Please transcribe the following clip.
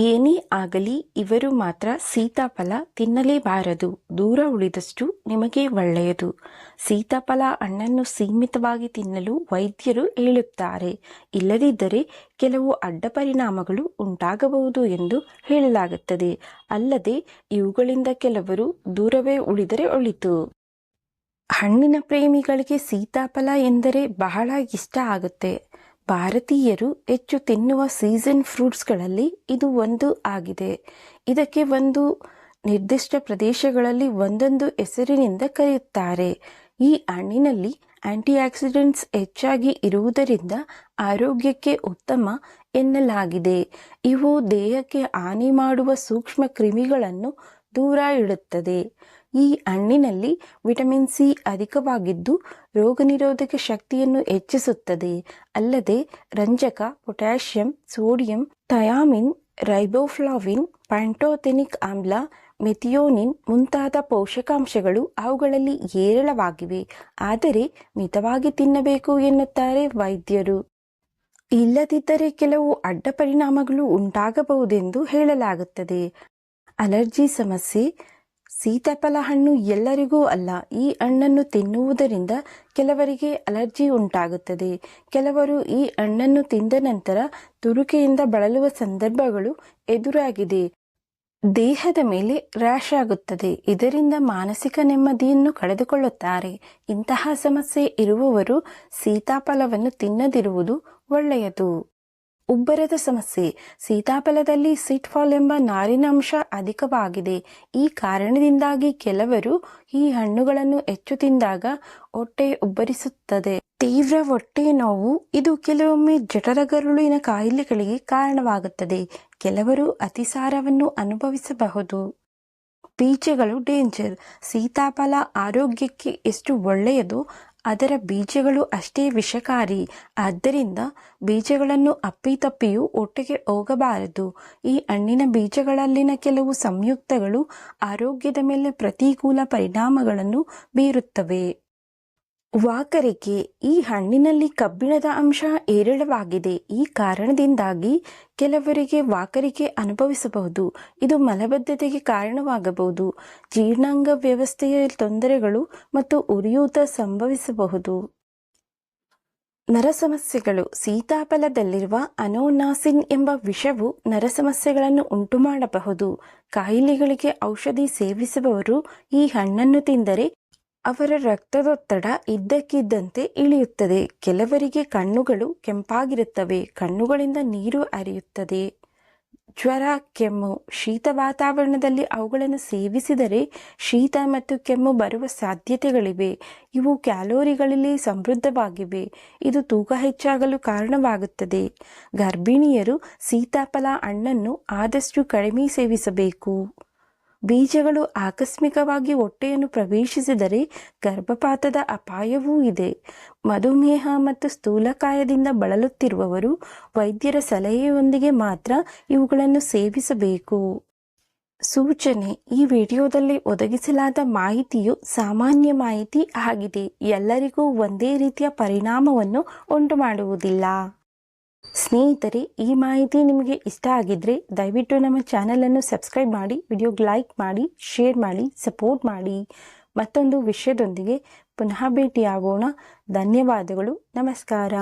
ಏನೇ ಆಗಲಿ ಇವರು ಮಾತ್ರ ಸೀತಾಫಲ ತಿನ್ನಲೇಬಾರದು. ದೂರ ಉಳಿದಷ್ಟು ನಿಮಗೆ ಒಳ್ಳೆಯದು. ಸೀತಾಫಲ ಹಣ್ಣನ್ನು ಸೀಮಿತವಾಗಿ ತಿನ್ನಲು ವೈದ್ಯರು ಹೇಳುತ್ತಾರೆ. ಇಲ್ಲದಿದ್ದರೆ ಕೆಲವು ಅಡ್ಡ ಪರಿಣಾಮಗಳು ಉಂಟಾಗಬಹುದು ಎಂದು ಹೇಳಲಾಗುತ್ತದೆ. ಅಲ್ಲದೆ ಇವುಗಳಿಂದ ಕೆಲವರು ದೂರವೇ ಉಳಿದರೆ ಒಳಿತು. ಹಣ್ಣಿನ ಪ್ರೇಮಿಗಳಿಗೆ ಸೀತಾಫಲ ಎಂದರೆ ಬಹಳ ಇಷ್ಟ ಆಗುತ್ತೆ. ಭಾರತೀಯರು ಹೆಚ್ಚು ತಿನ್ನುವ ಸೀಸನ್ ಫ್ರೂಟ್ಸ್ಗಳಲ್ಲಿ ಇದು ಒಂದು ಆಗಿದೆ. ಇದಕ್ಕೆ ಒಂದು ನಿರ್ದಿಷ್ಟ ಪ್ರದೇಶಗಳಲ್ಲಿ ಒಂದೊಂದು ಹೆಸರಿನಿಂದ ಕರೆಯುತ್ತಾರೆ. ಈ ಹಣ್ಣಿನಲ್ಲಿ ಆಂಟಿಆಕ್ಸಿಡೆಂಟ್ಸ್ ಹೆಚ್ಚಾಗಿ ಇರುವುದರಿಂದ ಆರೋಗ್ಯಕ್ಕೆ ಉತ್ತಮ ಎನ್ನಲಾಗಿದೆ. ಇವು ದೇಹಕ್ಕೆ ಹಾನಿ ಮಾಡುವ ಸೂಕ್ಷ್ಮ ಕ್ರಿಮಿಗಳನ್ನು ದೂರ ಇಡುತ್ತದೆ. ಈ ಹಣ್ಣಿನಲ್ಲಿ ವಿಟಮಿನ್ ಸಿ ಅಧಿಕವಾಗಿದ್ದು ರೋಗನಿರೋಧಕ ಶಕ್ತಿಯನ್ನು ಹೆಚ್ಚಿಸುತ್ತದೆ. ಅಲ್ಲದೆ ರಂಜಕ, ಪೊಟ್ಯಾಷಿಯಂ, ಸೋಡಿಯಂ, ಥಯಾಮಿನ್, ರೈಬೋಫ್ಲಾವಿನ್, ಪ್ಯಾಂಟೋಥೆನಿಕ್ ಆಮ್ಲ, ಮೆಥಿಯೋನಿನ್ ಮುಂತಾದ ಪೋಷಕಾಂಶಗಳು ಅವುಗಳಲ್ಲಿ ಹೇರಳವಾಗಿವೆ. ಆದರೆ ಮಿತವಾಗಿ ತಿನ್ನಬೇಕು ಎನ್ನುತ್ತಾರೆ ವೈದ್ಯರು. ಇಲ್ಲದಿದ್ದರೆ ಕೆಲವು ಅಡ್ಡ ಪರಿಣಾಮಗಳು ಉಂಟಾಗಬಹುದೆಂದು ಹೇಳಲಾಗುತ್ತದೆ. ಅಲರ್ಜಿ ಸಮಸ್ಯೆ. ಸೀತಾಫಲ ಹಣ್ಣು ಎಲ್ಲರಿಗೂ ಅಲ್ಲ. ಈ ಹಣ್ಣನ್ನು ತಿನ್ನುವುದರಿಂದ ಕೆಲವರಿಗೆ ಅಲರ್ಜಿ ಉಂಟಾಗುತ್ತದೆ. ಕೆಲವರು ಈ ಹಣ್ಣನ್ನು ತಿಂದ ನಂತರ ತುರಿಕೆಯಿಂದ ಬಳಲುವ ಸಂದರ್ಭಗಳು ಎದುರಾಗಿದೆ. ದೇಹದ ಮೇಲೆ ರ್ಯಾಶ್ ಆಗುತ್ತದೆ. ಇದರಿಂದ ಮಾನಸಿಕ ನೆಮ್ಮದಿಯನ್ನು ಕಳೆದುಕೊಳ್ಳುತ್ತಾರೆ. ಇಂತಹ ಸಮಸ್ಯೆ ಇರುವವರು ಸೀತಾಫಲವನ್ನು ತಿನ್ನದಿರುವುದು ಒಳ್ಳೆಯದು. ಉಬ್ಬರದ ಸಮಸ್ಯೆ. ಸೀತಾಫಲದಲ್ಲಿ ಸಿಟ್ಫಾಲ್ ಎಂಬ ನಾರಿನಾಂಶ ಅಧಿಕವಾಗಿದೆ. ಈ ಕಾರಣದಿಂದಾಗಿ ಕೆಲವರು ಈ ಹಣ್ಣುಗಳನ್ನು ಹೆಚ್ಚು ತಿಂದಾಗ ಹೊಟ್ಟೆ ಉಬ್ಬರಿಸುತ್ತದೆ. ತೀವ್ರ ಹೊಟ್ಟೆ ನೋವು. ಇದು ಕೆಲವೊಮ್ಮೆ ಜಠರಗರುಳಿನ ಕಾಯಿಲೆಗಳಿಗೆ ಕಾರಣವಾಗುತ್ತದೆ. ಕೆಲವರು ಅತಿಸಾರವನ್ನು ಅನುಭವಿಸಬಹುದು. ಬೀಜಗಳು ಡೇಂಜರ್. ಸೀತಾಫಲ ಆರೋಗ್ಯಕ್ಕೆ ಎಷ್ಟು ಒಳ್ಳೆಯದೋ ಅದರ ಬೀಜಗಳು ಅಷ್ಟೇ ವಿಷಕಾರಿ. ಆದ್ದರಿಂದ ಬೀಜಗಳನ್ನು ಅಪ್ಪಿತಪ್ಪಿಯೂ ಹೊಟ್ಟೆಗೆ ಹೋಗಬಾರದು. ಈ ಹಣ್ಣಿನ ಬೀಜಗಳಲ್ಲಿನ ಕೆಲವು ಸಂಯುಕ್ತಗಳು ಆರೋಗ್ಯದ ಮೇಲೆ ಪ್ರತಿಕೂಲ ಪರಿಣಾಮಗಳನ್ನು ಬೀರುತ್ತವೆ. ವಾಕರಿಕೆ. ಈ ಹಣ್ಣಿನಲ್ಲಿ ಕಬ್ಬಿಣದ ಅಂಶ ಹೇರಳವಾಗಿದೆ. ಈ ಕಾರಣದಿಂದಾಗಿ ಕೆಲವರಿಗೆ ವಾಕರಿಕೆ ಅನುಭವಿಸಬಹುದು. ಇದು ಮಲಬದ್ಧತೆಗೆ ಕಾರಣವಾಗಬಹುದು. ಜೀರ್ಣಾಂಗ ವ್ಯವಸ್ಥೆಯ ತೊಂದರೆಗಳು ಮತ್ತು ಉರಿಯೂತ ಸಂಭವಿಸಬಹುದು. ನರ ಸಮಸ್ಯೆಗಳು. ಸೀತಾಫಲದಲ್ಲಿರುವ ಅನೋನಾಸಿನ್ ಎಂಬ ವಿಷವು ನರ ಸಮಸ್ಯೆಗಳನ್ನು ಉಂಟುಮಾಡಬಹುದು. ಕಾಯಿಲೆಗಳಿಗೆ ಔಷಧಿ ಸೇವಿಸುವವರು ಈ ಹಣ್ಣನ್ನು ತಿಂದರೆ ಅವರ ರಕ್ತದೊತ್ತಡ ಇದ್ದಕ್ಕಿದ್ದಂತೆ ಇಳಿಯುತ್ತದೆ. ಕೆಲವರಿಗೆ ಕಣ್ಣುಗಳು ಕೆಂಪಾಗಿರುತ್ತವೆ. ಕಣ್ಣುಗಳಿಂದ ನೀರು ಹರಿಯುತ್ತದೆ. ಜ್ವರ, ಕೆಮ್ಮು. ಶೀತ ವಾತಾವರಣದಲ್ಲಿ ಅವುಗಳನ್ನು ಸೇವಿಸಿದರೆ ಶೀತ ಮತ್ತು ಕೆಮ್ಮು ಬರುವ ಸಾಧ್ಯತೆಗಳಿವೆ. ಇವು ಕ್ಯಾಲೋರಿಗಳಲ್ಲಿ ಸಮೃದ್ಧವಾಗಿವೆ. ಇದು ತೂಕ ಹೆಚ್ಚಾಗಲು ಕಾರಣವಾಗುತ್ತದೆ. ಗರ್ಭಿಣಿಯರು ಸೀತಾಫಲ ಹಣ್ಣನ್ನು ಆದಷ್ಟು ಕಡಿಮೆ ಸೇವಿಸಬೇಕು. ಬೀಜಗಳು ಆಕಸ್ಮಿಕವಾಗಿ ಹೊಟ್ಟೆಯನ್ನು ಪ್ರವೇಶಿಸಿದರೆ ಗರ್ಭಪಾತದ ಅಪಾಯವೂ ಇದೆ. ಮಧುಮೇಹ ಮತ್ತು ಸ್ಥೂಲಕಾಯದಿಂದ ಬಳಲುತ್ತಿರುವವರು ವೈದ್ಯರ ಸಲಹೆಯೊಂದಿಗೆ ಮಾತ್ರ ಇವುಗಳನ್ನು ಸೇವಿಸಬೇಕು. ಸೂಚನೆ. ಈ ವಿಡಿಯೋದಲ್ಲಿ ಒದಗಿಸಲಾದ ಮಾಹಿತಿಯು ಸಾಮಾನ್ಯ ಮಾಹಿತಿ ಆಗಿದೆ. ಎಲ್ಲರಿಗೂ ಒಂದೇ ರೀತಿಯ ಪರಿಣಾಮವನ್ನು ಉಂಟುಮಾಡುವುದಿಲ್ಲ. ಸ್ನೇಹಿತರೆ, ಈ ಮಾಹಿತಿ ನಿಮಗೆ ಇಷ್ಟ ಆಗಿದ್ರೆ ದಯವಿಟ್ಟು ನಮ್ಮ ಚಾನಲನ್ನು ಸಬ್ಸ್ಕ್ರೈಬ್ ಮಾಡಿ, ವಿಡಿಯೋಗೆ ಲೈಕ್ ಮಾಡಿ, ಶೇರ್ ಮಾಡಿ, ಸಪೋರ್ಟ್ ಮಾಡಿ. ಮತ್ತೊಂದು ವಿಷಯದೊಂದಿಗೆ ಪುನಃ ಭೇಟಿಯಾಗೋಣ. ಧನ್ಯವಾದಗಳು. ನಮಸ್ಕಾರ.